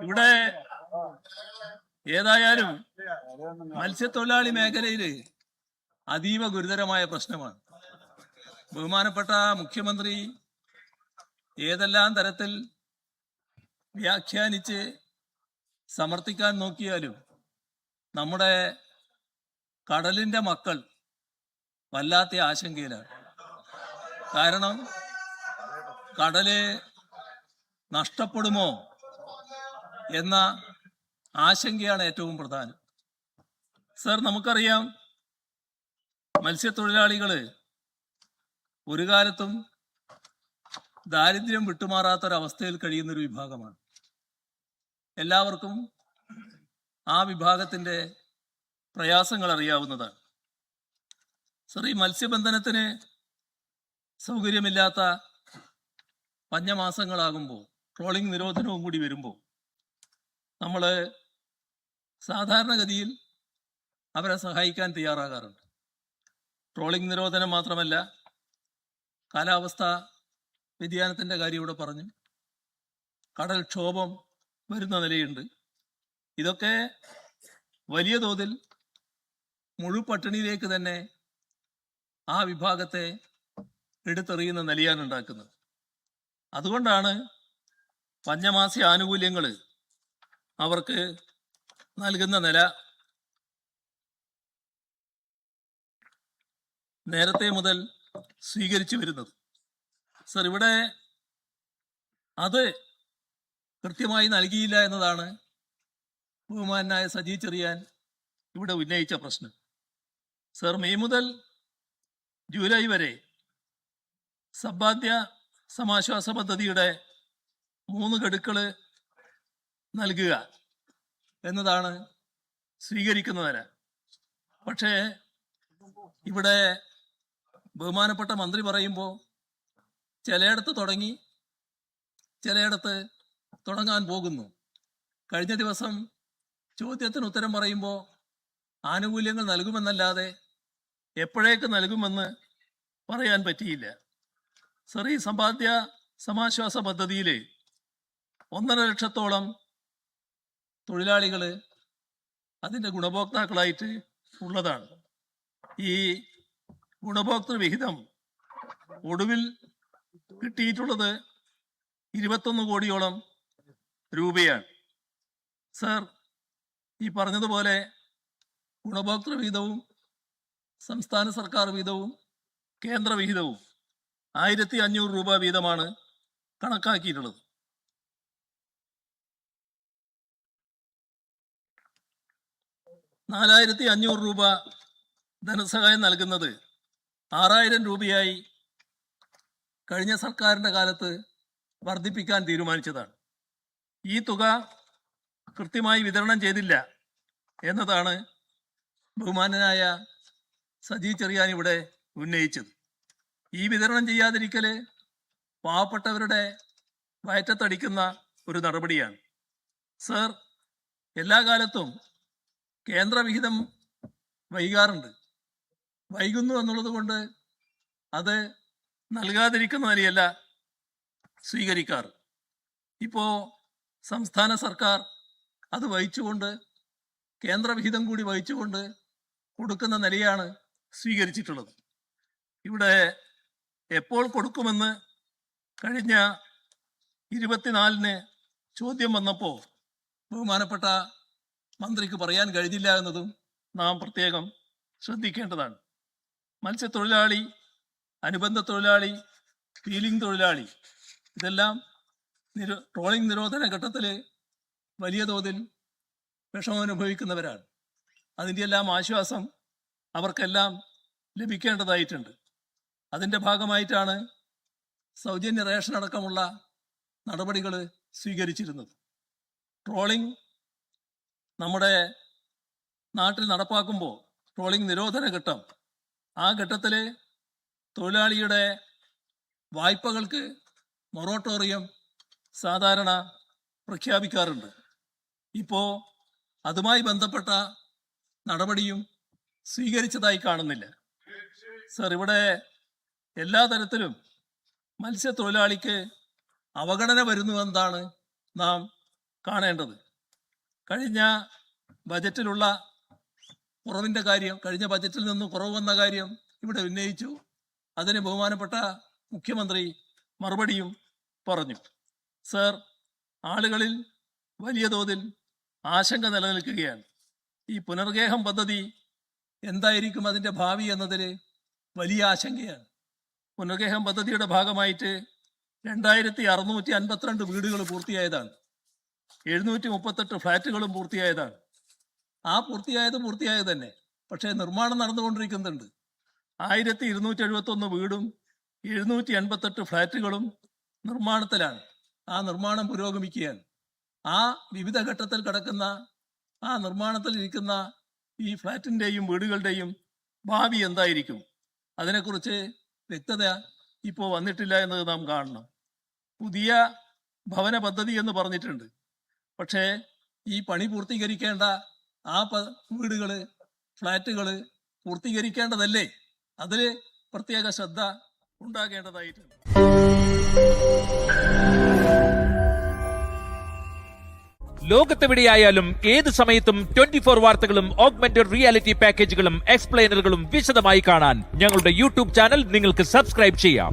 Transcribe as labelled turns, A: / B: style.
A: ഇവിടെ ഏതായാലും മത്സ്യത്തൊഴിലാളി മേഖലയിൽ അതീവ ഗുരുതരമായ പ്രശ്നമാണ്. ബഹുമാനപ്പെട്ട മുഖ്യമന്ത്രി ഏതെല്ലാം തരത്തിൽ വ്യാഖ്യാനിച്ച് സമർത്ഥിക്കാൻ നോക്കിയാലും നമ്മുടെ കടലിന്റെ മക്കൾ വല്ലാത്ത ആശങ്കയിലാണ്. കാരണം കടല് നഷ്ടപ്പെടുമോ എന്ന ആശങ്കയാണ് ഏറ്റവും പ്രധാനം. സർ, നമുക്കറിയാം മത്സ്യത്തൊഴിലാളികള് ഒരു കാലത്തും ദാരിദ്ര്യം വിട്ടുമാറാത്തൊരവസ്ഥയിൽ കഴിയുന്നൊരു വിഭാഗമാണ്. എല്ലാവർക്കും ആ വിഭാഗത്തിന്റെ പ്രയാസങ്ങൾ അറിയാവുന്നതാണ്. സർ, ഈ മത്സ്യബന്ധനത്തിന് സൗകര്യമില്ലാത്ത പഞ്ഞമാസങ്ങളാകുമ്പോൾ, ട്രോളിംഗ് നിരോധനവും കൂടി വരുമ്പോൾ നമ്മൾ സാധാരണഗതിയിൽ അവരെ സഹായിക്കാൻ തയ്യാറാകാറുണ്ട്. ട്രോളിംഗ് നിരോധനം മാത്രമല്ല, കാലാവസ്ഥാ വ്യതിയാനത്തിൻ്റെ കാര്യം ഇവിടെ പറഞ്ഞു, കടൽക്ഷോഭം വരുന്ന നിലയുണ്ട്. ഇതൊക്കെ വലിയ തോതിൽ മുഴുപട്ടിണിയിലേക്ക് തന്നെ ആ വിഭാഗത്തെ എടുത്തെറിയുന്ന നിലയാണ് ഉണ്ടാക്കുന്നത്. അതുകൊണ്ടാണ് പഞ്ഞമാസി ആനുകൂല്യങ്ങൾ അവർക്ക് നൽകുന്ന നില നേരത്തെ മുതൽ സ്വീകരിച്ചു വരുന്നത്. സർ, ഇവിടെ അത് കൃത്യമായി നൽകിയില്ല എന്നതാണ് ബഹുമാനായ സജി ചെറിയാൻ ഇവിടെ ഉന്നയിച്ച പ്രശ്നം. സർ, മെയ് മുതൽ ജൂലൈ വരെ സമ്പാദ്യ സമാശ്വാസ പദ്ധതിയുടെ 3 ഗഡുക്കൾ നൽകുക എന്നതാണ് സ്വീകരിക്കുന്ന നില. പക്ഷേ ഇവിടെ ബഹുമാനപ്പെട്ട മന്ത്രി പറയുമ്പോൾ ചിലയിടത്ത് തുടങ്ങി, ചിലയിടത്ത് തുടങ്ങാൻ പോകുന്നു. കഴിഞ്ഞ ദിവസം ചോദ്യത്തിന് ഉത്തരം പറയുമ്പോൾ ആനുകൂല്യങ്ങൾ നൽകുമെന്നല്ലാതെ എപ്പോഴേക്ക് നൽകുമെന്ന് പറയാൻ പറ്റിയില്ല. സർ, ഈ സമ്പാദ്യ സമാശ്വാസ പദ്ധതിയിൽ 1.5 ലക്ഷത്തോളം തൊഴിലാളികൾ അതിൻ്റെ ഗുണഭോക്താക്കളായിട്ട് ഉള്ളതാണ്. ഈ ഗുണഭോക്തൃ വിഹിതം ഒടുവിൽ കിട്ടിയിട്ടുള്ളത് 21 കോടിയോളം രൂപയാണ്. സർ, ഈ പറഞ്ഞതുപോലെ ഗുണഭോക്തൃ വിഹിതവും സംസ്ഥാന സർക്കാർ വിഹിതവും കേന്ദ്ര വിഹിതവും 1500 രൂപ വീതമാണ് കണക്കാക്കിയിട്ടുള്ളത്. $4500 രൂപ ധനസഹായം നൽകുന്നത് 6000 രൂപയായി കഴിഞ്ഞ സർക്കാരിൻ്റെ കാലത്ത് വർദ്ധിപ്പിക്കാൻ തീരുമാനിച്ചതാണ്. ഈ തുക കൃത്യമായി വിതരണം ചെയ്തില്ല എന്നതാണ് ബഹുമാനനായ സജി ചെറിയാൻ ഇവിടെ ഉന്നയിച്ചത്. ഈ വിതരണം ചെയ്യാതിരിക്കല് പാവപ്പെട്ടവരുടെ വയറ്റത്തടിക്കുന്ന ഒരു നടപടിയാണ്. സർ, എല്ലാ കാലത്തും കേന്ദ്രവിഹിതം വൈകാറുണ്ട്. വൈകുന്നു എന്നുള്ളത് കൊണ്ട് അത് നൽകാതിരിക്കുന്ന നിലയല്ല സ്വീകരിക്കാറ്. ഇപ്പോൾ സംസ്ഥാന സർക്കാർ അത് വഹിച്ചുകൊണ്ട്, കേന്ദ്രവിഹിതം കൂടി വഹിച്ചുകൊണ്ട് കൊടുക്കുന്ന നിലയാണ് സ്വീകരിച്ചിട്ടുള്ളത്. ഇവിടെ എപ്പോൾ കൊടുക്കുമെന്ന് കഴിഞ്ഞ 24-ന് ചോദ്യം വന്നപ്പോൾ ബഹുമാനപ്പെട്ട മന്ത്രിക്ക് പറയാൻ കഴിഞ്ഞില്ല എന്നതും നാം പ്രത്യേകം ശ്രദ്ധിക്കേണ്ടതാണ്. മത്സ്യത്തൊഴിലാളി, അനുബന്ധ തൊഴിലാളി, ഫീലിംഗ് തൊഴിലാളി ഇതെല്ലാം ട്രോളിംഗ് നിരോധന ഘട്ടത്തിൽ വലിയ തോതിൽ വിഷമം അനുഭവിക്കുന്നവരാണ്. അതിൻ്റെ എല്ലാം ആശ്വാസം അവർക്കെല്ലാം ലഭിക്കേണ്ടതായിട്ടുണ്ട്. അതിൻ്റെ ഭാഗമായിട്ടാണ് സൗജന്യ റേഷൻ അടക്കമുള്ള നടപടികൾ സ്വീകരിച്ചിരുന്നത്. ട്രോളിംഗ് നമ്മുടെ നാട്ടിൽ നടപ്പാക്കുമ്പോൾ, ട്രോളിംഗ് നിരോധന ഘട്ടം, ആ ഘട്ടത്തിൽ തൊഴിലാളിയുടെ വായ്പകൾക്ക് മൊറട്ടോറിയം സാധാരണ പ്രഖ്യാപിക്കാറുണ്ട്. ഇപ്പോൾ അതുമായി ബന്ധപ്പെട്ട നടപടിയും സ്വീകരിച്ചതായി കാണുന്നില്ല. സർ, ഇവിടെ എല്ലാ തരത്തിലും മത്സ്യത്തൊഴിലാളിക്ക് അവഗണന വരുന്നുവെന്നാണ് നാം കാണേണ്ടത്. കഴിഞ്ഞ ബജറ്റിലുള്ള കുറവിൻ്റെ കാര്യം, കഴിഞ്ഞ ബജറ്റിൽ നിന്ന് കുറവ് വന്ന കാര്യം ഇവിടെ ഉന്നയിച്ചു. അതിന് ബഹുമാനപ്പെട്ട മുഖ്യമന്ത്രി മറുപടിയും പറഞ്ഞു. സർ, ആളുകളിൽ വലിയ തോതിൽ ആശങ്ക നിലനിൽക്കുകയാണ്. ഈ പുനർഗേഹം പദ്ധതി എന്തായിരിക്കും അതിൻ്റെ ഭാവി എന്നതിൽ വലിയ ആശങ്കയാണ്. പുനർഗേഹം പദ്ധതിയുടെ ഭാഗമായിട്ട് 2652 വീടുകൾ പൂർത്തിയായതാണ്. 738 ഫ്ലാറ്റുകളും പൂർത്തിയായതാണ്. ആ പൂർത്തിയായത് തന്നെ. പക്ഷേ നിർമ്മാണം നടന്നുകൊണ്ടിരിക്കുന്നുണ്ട്. 1271 വീടും 788 ഫ്ലാറ്റുകളും നിർമ്മാണത്തിലാണ്. ആ നിർമ്മാണം പുരോഗമിക്കുകയാണ്. ആ വിവിധ ഘട്ടത്തിൽ കിടക്കുന്ന ആ നിർമ്മാണത്തിൽ ഇരിക്കുന്ന ഈ ഫ്ലാറ്റിൻ്റെയും വീടുകളുടെയും ഭാവി എന്തായിരിക്കും, അതിനെക്കുറിച്ച് വ്യക്തത ഇപ്പോൾ വന്നിട്ടില്ല എന്നത് നാം കാണണം. പുതിയ ഭവന പദ്ധതി എന്ന് പറഞ്ഞിട്ടുണ്ട്. പക്ഷേ ഈ പണി പൂർത്തീകരിക്കേണ്ട ആ വീടുകൾ, ഫ്ലാറ്റുകൾ പൂർത്തീകരിക്കേണ്ടതല്ലേ? അതിൽ പ്രത്യേക ശ്രദ്ധ ഉണ്ടാകേണ്ടതായിട്ടുണ്ട്.
B: ലോകത്തെവിടെയായാലും ഏത് സമയത്തും 24 വാർത്തകളും ഓഗ്മെന്റഡ് റിയാലിറ്റി പാക്കേജുകളും എക്സ്പ്ലെയിനറുകളും വിശദമായി കാണാൻ ഞങ്ങളുടെ യൂട്യൂബ് ചാനൽ നിങ്ങൾക്ക് സബ്സ്ക്രൈബ് ചെയ്യാം.